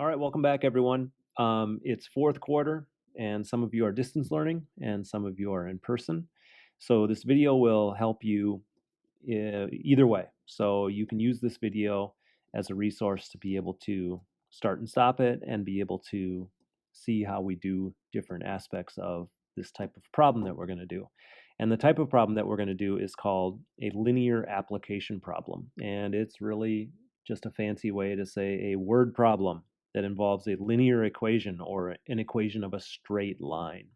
All right, welcome back, everyone. It's fourth quarter, and some of you are distance learning, and some of you are in person. So this video will help you either way. So you can use this video as a resource to be able to start and stop it, and be able to see how we do different aspects of this type of problem that we're going to do. And the type of problem that we're going to do is called a linear application problem, and it's really just a fancy way to say a word problem that involves a linear equation or an equation of a straight line.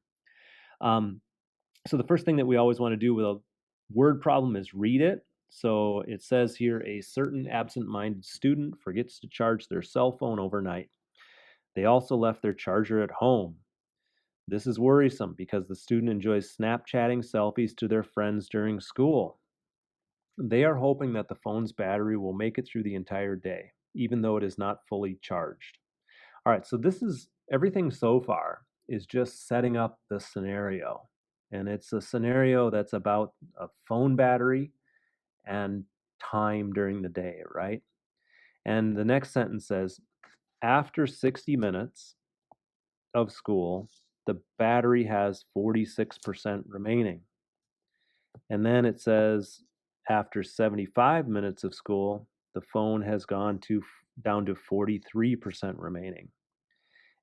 Um, so the first thing that we always want to do with a word problem is read it. So it says here, a certain absent-minded student forgets to charge their cell phone overnight. They also left their charger at home. This is worrisome because the student enjoys Snapchatting selfies to their friends during school. They are hoping that the phone's battery will make it through the entire day, even though it is not fully charged. All right, so this is everything so far is just setting up the scenario. And it's a scenario that's about a phone battery and time during the day, right? And the next sentence says, after 60 minutes of school, the battery has 46% remaining. And then it says, after 75 minutes of school, the phone has gone down to 43% remaining.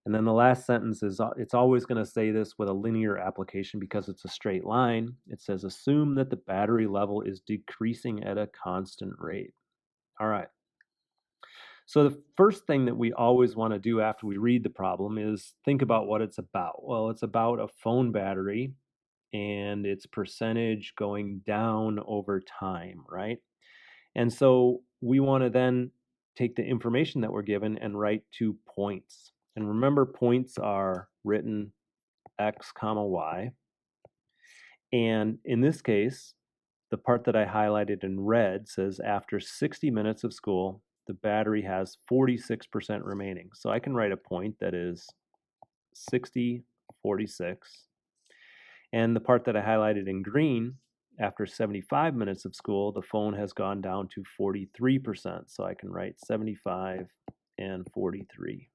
And then the last sentence is it's always going to say this with a linear application because it's a straight line. It says, assume that the battery level is decreasing at a constant rate. All right. So the first thing that we always want to do after we read the problem is think about what it's about. Well, it's about a phone battery and its percentage going down over time, right? And so we want to then take the information that we're given and write 2 points. And remember, points are written x comma y. And in this case, the part that I highlighted in red says after 60 minutes of school, the battery has 46% remaining. So I can write a point that is 60, 46. And the part that I highlighted in green, after 75 minutes of school, the phone has gone down to 43%. So I can write 75 and 43.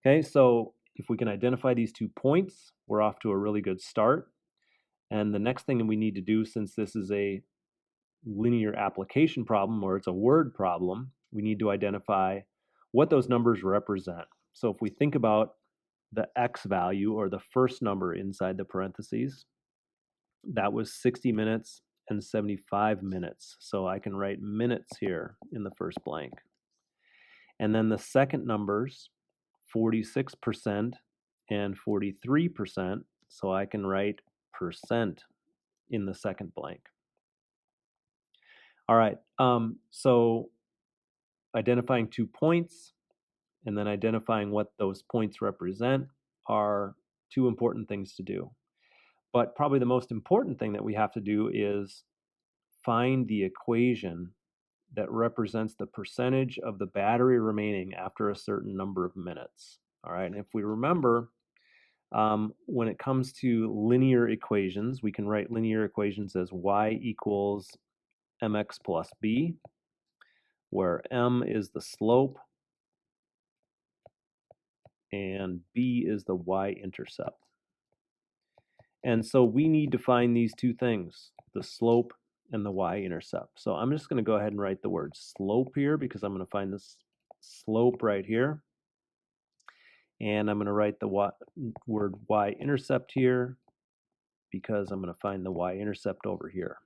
Okay, so if we can identify these 2 points, we're off to a really good start. And the next thing that we need to do, since this is a linear application problem or it's a word problem, we need to identify what those numbers represent. So if we think about the x value or the first number inside the parentheses, that was 60 minutes and 75 minutes. So I can write minutes here in the first blank. And then the second numbers, 46% and 43%. So I can write percent in the second blank. All right, so identifying 2 points and then identifying what those points represent are two important things to do. But probably the most important thing that we have to do is find the equation that represents the percentage of the battery remaining after a certain number of minutes. All right, and if we remember, when it comes to linear equations, we can write linear equations as y equals mx plus b, where m is the slope and b is the y-intercept. And so we need to find these two things, the slope and the y-intercept. So I'm just going to go ahead and write the word slope here because I'm going to find this slope right here. And I'm going to write the word y-intercept here because I'm going to find the y-intercept over here.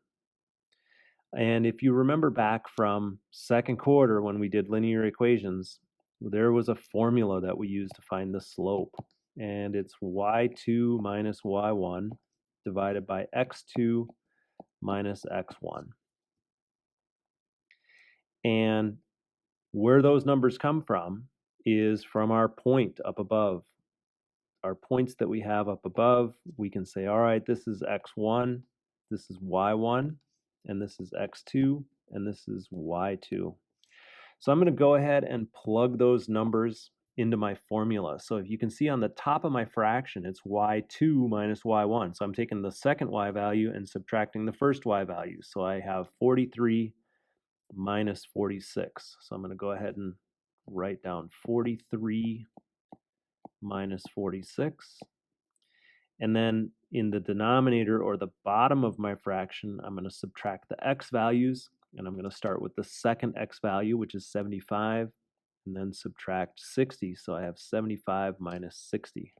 And if you remember back from second quarter when we did linear equations, there was a formula that we used to find the slope. And it's y2 minus y1 divided by x2 minus x1. And where those numbers come from is from our point up above. Our points that we have up above, we can say, all right, this is x1, this is y1, and this is x2, and this is y2. So I'm going to go ahead and plug those numbers into my formula. So if you can see on the top of my fraction, it's y2 minus y1. So I'm taking the second y value and subtracting the first y value. So I have 43 minus 46. So I'm going to go ahead and write down 43 minus 46. And then in the denominator, or the bottom of my fraction, I'm going to subtract the x values, and I'm going to start with the second x value, which is 75, and then subtract 60. So I have 75 minus 60.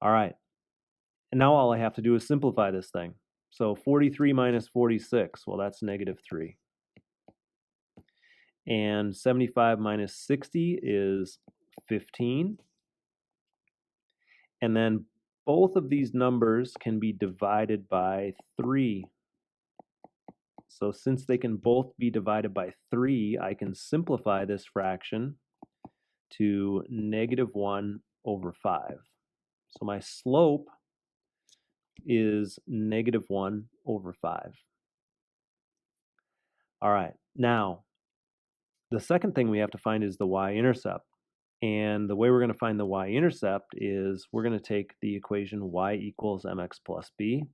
All right. And now all I have to do is simplify this thing. So 43 minus 46, well, that's negative 3. And 75 minus 60 is 15. And then both of these numbers can be divided by 3. So since they can both be divided by 3, I can simplify this fraction to negative 1 over 5. So my slope is negative 1 over 5. All right, now the second thing we have to find is the y-intercept. And the way we're going to find the y-intercept is we're going to take the equation y equals mx plus b,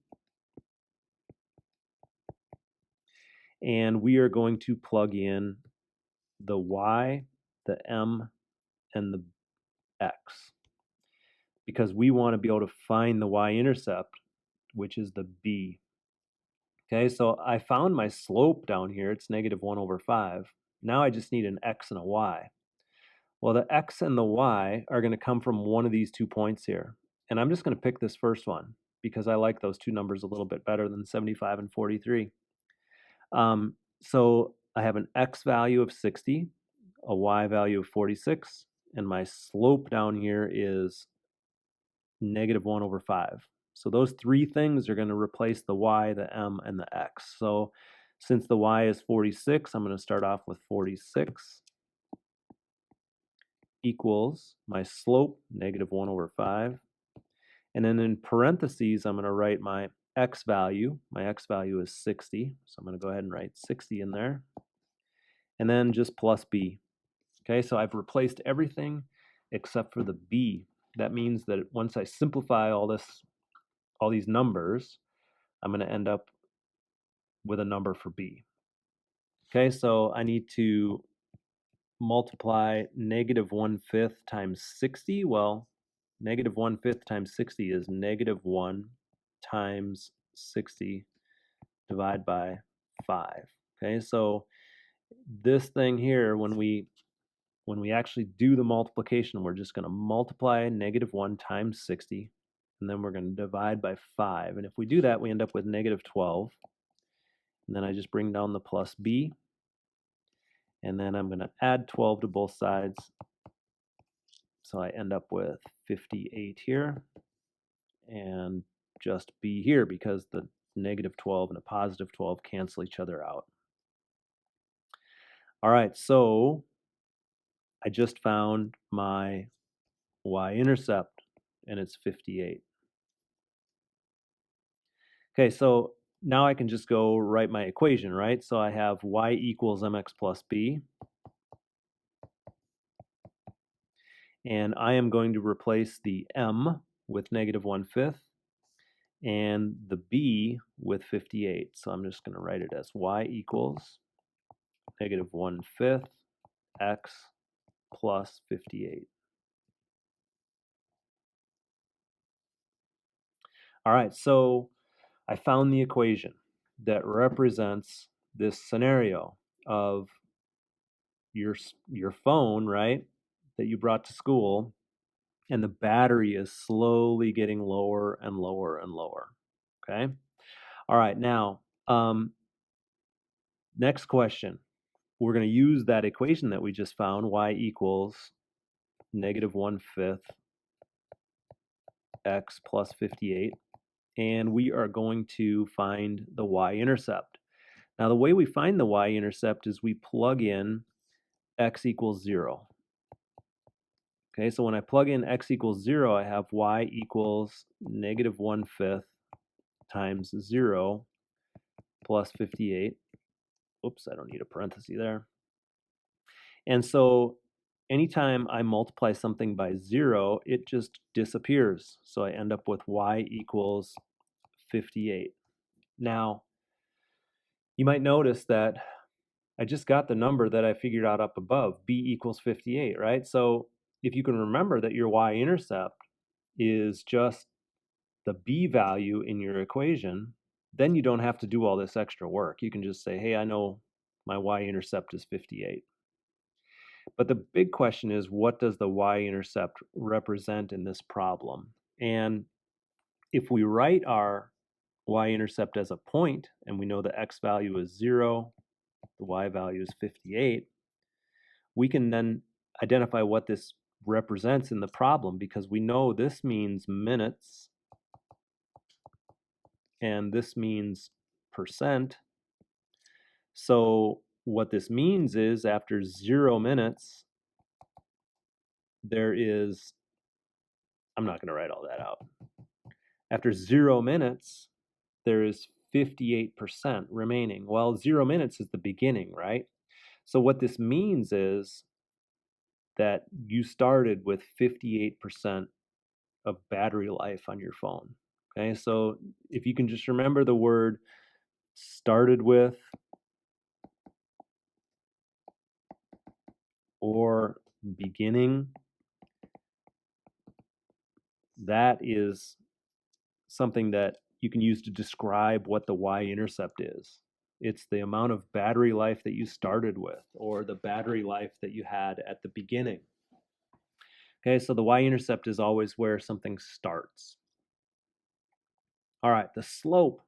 and we are going to plug in the y, the m, and the x, because we want to be able to find the y-intercept, which is the b. Okay, so I found my slope down here. It's negative 1 over 5. Now I just need an x and a y. Well, the x and the y are going to come from one of these 2 points here. And I'm just going to pick this first one because I like those two numbers a little bit better than 75 and 43. So I have an x value of 60, a y value of 46, and my slope down here is negative 1 over 5. So those 3 things are going to replace the y, the m, and the x. So since the y is 46, I'm going to start off with 46 equals my slope, negative 1 over 5. And then in parentheses, I'm going to write my x value. My x value is 60. So I'm going to go ahead and write 60 in there. And then just plus b. Okay, so I've replaced everything except for the b. That means that once I simplify all these numbers, I'm going to end up with a number for b. Okay, so I need to multiply negative 1/5 times 60. Well, negative 1/5 times 60 is negative 1 times 60 divided by 5. Okay, so this thing here, when we actually do the multiplication, we're just going to multiply negative 1 times 60, and then we're going to divide by 5. And if we do that, we end up with negative 12. And then I just bring down the plus b, and then I'm going to add 12 to both sides. So I end up with 58 here, and just b here because the negative 12 and a positive 12 cancel each other out. All right, so I just found my y-intercept, and it's 58. Okay, so now I can just go write my equation, right? So I have y equals mx plus b. And I am going to replace the m with negative 1/5 and the b with 58. So I'm just going to write it as y equals negative 1/5 x plus 58. All right, so I found the equation that represents this scenario of your phone, right, that you brought to school, and the battery is slowly getting lower and lower and lower. Okay. All right. Now, next question. We're going to use that equation that we just found, y equals negative 1/5 x plus 58, and we are going to find the y-intercept. Now, the way we find the y-intercept is we plug in x equals 0. Okay, so when I plug in x equals 0, I have y equals negative 1/5 times 0 plus 58. Oops, I don't need a parenthesis there. And so anytime I multiply something by 0, it just disappears. So I end up with y equals 58. Now, you might notice that I just got the number that I figured out up above, b equals 58, right? So if you can remember that your y-intercept is just the b value in your equation, then you don't have to do all this extra work. You can just say, hey, I know my y-intercept is 58. But the big question is, what does the y-intercept represent in this problem? And if we write our y-intercept as a point, and we know the x value is 0, the y value is 58, we can then identify what this represents in the problem, because we know this means minutes and this means percent. So what this means is after 0 minutes, there is, I'm not going to write all that out. After 0 minutes, there is 58% remaining. Well, 0 minutes is the beginning, right? So what this means is that you started with 58% of battery life on your phone. Okay, so if you can just remember the word started with or beginning, that is something that you can use to describe what the y-intercept is. It's the amount of battery life that you started with, or the battery life that you had at the beginning. Okay, so the y-intercept is always where something starts. All right, the slope.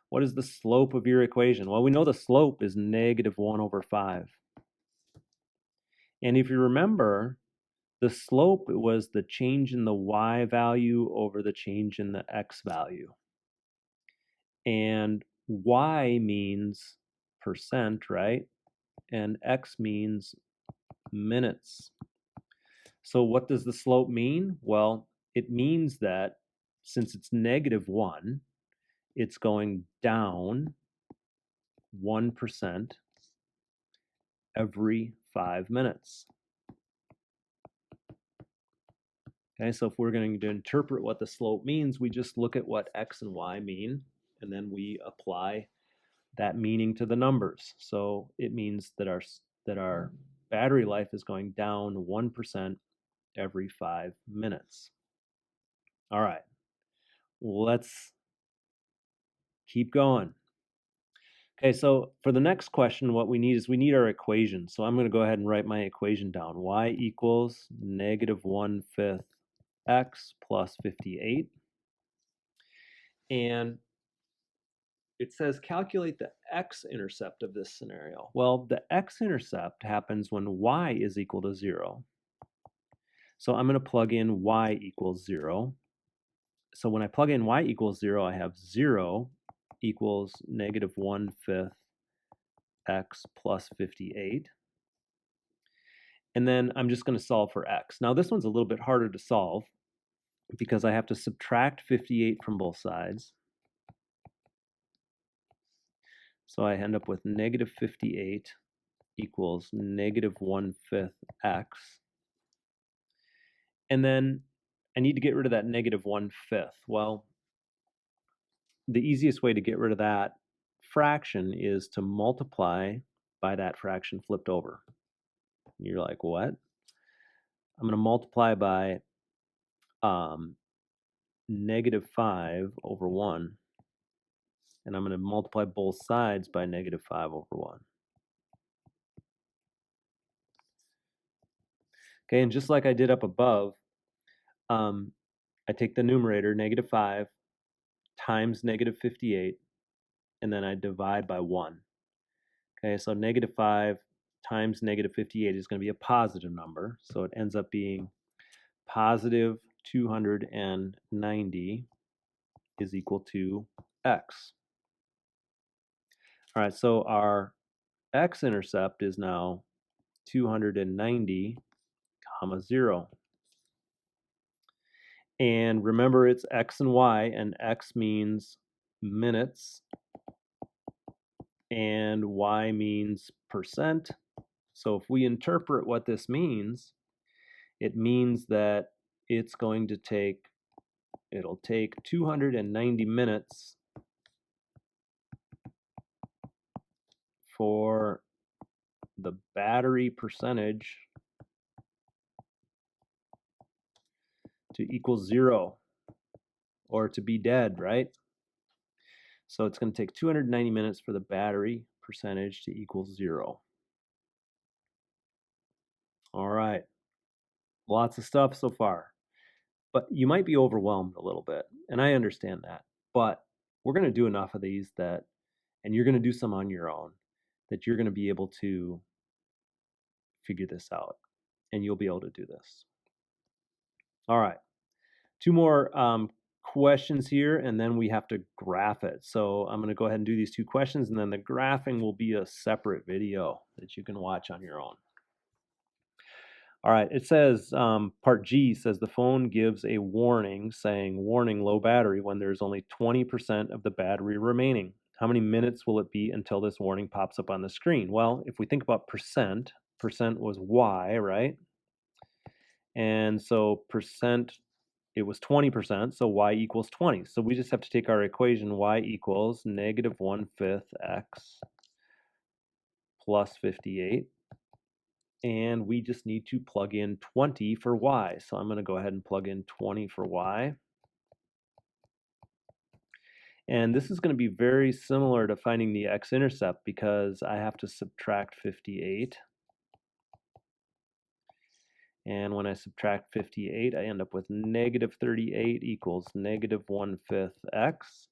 What is the slope of your equation? Well, we know the slope is -1/5. And if you remember, the slope was the change in the y value over the change in the x value. And y means percent, right? And x means minutes. So what does the slope mean? Well, it means that since it's -1, it's going down 1% every 5 minutes. Okay, so if we're going to interpret what the slope means, we just look at what x and y mean, and then we apply that meaning to the numbers. So it means that our battery life is going down 1% every 5 minutes. All right, let's keep going. Okay, so for the next question, what we need is we need our equation. So I'm going to go ahead and write my equation down. Y equals -1/5 x plus 58. And it says calculate the x-intercept of this scenario. Well, the x-intercept happens when y is equal to 0. So I'm going to plug in y equals 0. So when I plug in y equals 0, I have 0 equals -1/5 x plus 58. And then I'm just going to solve for x. Now this one's a little bit harder to solve because I have to subtract 58 from both sides. So I end up with -58 equals -1/5 x. And then I need to get rid of that -1/5. Well, the easiest way to get rid of that fraction is to multiply by that fraction flipped over. And you're like, what? I'm going to multiply by -5/1. And I'm going to multiply both sides by -5/1. Okay, and just like I did up above, I take the numerator, -5 times -58, and then I divide by 1. Okay, so -5 times -58 is going to be a positive number, so it ends up being positive 290 is equal to x. All right, so our x-intercept is now 290, 0. And remember, it's x and y, and x means minutes, and y means percent. So if we interpret what this means, it means that it's going to take, it'll take 290 minutes for the battery percentage to equal 0 or to be dead, right? So it's going to take 290 minutes for the battery percentage to equal 0. All right, lots of stuff so far, but you might be overwhelmed a little bit, and I understand that. But we're going to do enough of these that, and you're going to do some on your own, that you're going to be able to figure this out, and you'll be able to do this. All right, two more questions here, and then we have to graph it. So I'm going to go ahead and do these two questions, and then the graphing will be a separate video that you can watch on your own. All right, it says, part G says the phone gives a warning saying, warning, low battery, when there's only 20% of the battery remaining. How many minutes will it be until this warning pops up on the screen? Well, if we think about percent was Y, right? And so percent, it was 20%, so Y equals 20. So we just have to take our equation, Y equals negative 1/5 X plus 58. And we just need to plug in 20 for Y. So I'm going to go ahead and plug in 20 for Y. And this is going to be very similar to finding the x-intercept because I have to subtract 58. And when I subtract 58, I end up with negative 38 equals negative 1/5 X.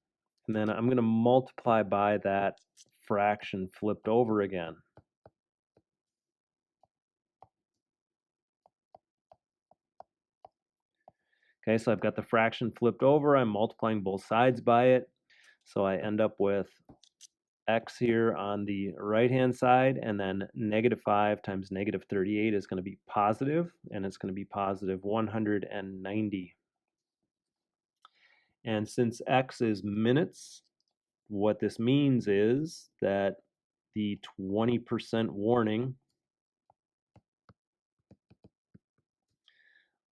And then I'm going to multiply by that fraction flipped over again. Okay, so I've got the fraction flipped over. I'm multiplying both sides by it. So I end up with X here on the right-hand side, and then negative 5 times negative 38 is going to be positive, and it's going to be positive 190. And since X is minutes, what this means is that the 20% warning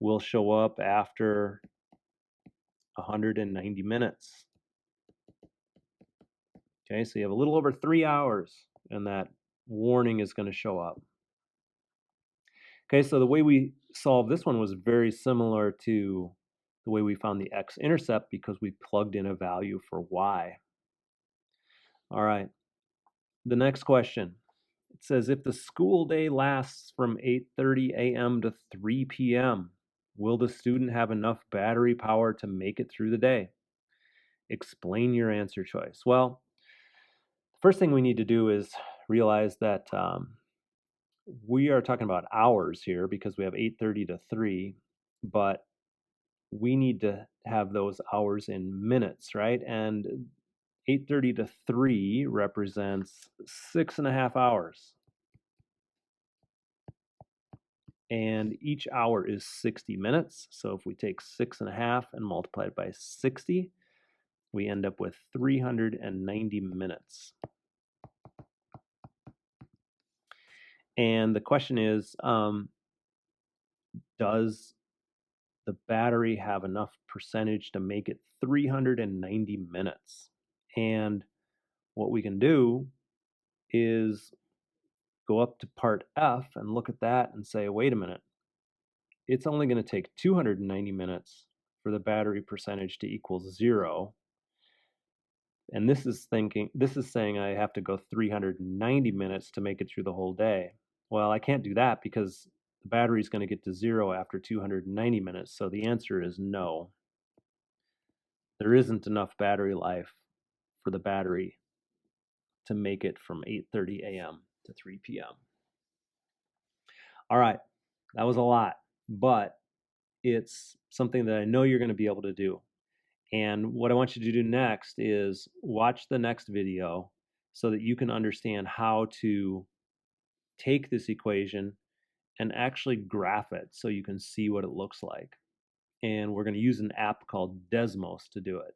will show up after 190 minutes. Okay, so you have a little over 3 hours and that warning is going to show up. Okay, so the way we solved this one was very similar to the way we found the x-intercept because we plugged in a value for y. All right, the next question. It says, if the school day lasts from 8:30 a.m. to 3 p.m., will the student have enough battery power to make it through the day? Explain your answer choice. Well, the first thing we need to do is realize that we are talking about hours here because we have 8:30 to 3, but we need to have those hours in minutes, right? And 8:30 to 3 represents 6.5 hours. And each hour is 60 minutes. So if we take 6.5 and multiply it by 60, we end up with 390 minutes. And the question is, does the battery have enough percentage to make it 390 minutes? And what we can do is go up to part F and look at that and say, wait a minute, it's only going to take 290 minutes for the battery percentage to equal 0. And this is saying I have to go 390 minutes to make it through the whole day. Well, I can't do that because the battery is going to get to 0 after 290 minutes. So the answer is no. There isn't enough battery life for the battery to make it from 8:30 a.m. to 3 p.m. All right, that was a lot, but it's something that I know you're going to be able to do. And what I want you to do next is watch the next video so that you can understand how to take this equation and actually graph it so you can see what it looks like. And we're going to use an app called Desmos to do it.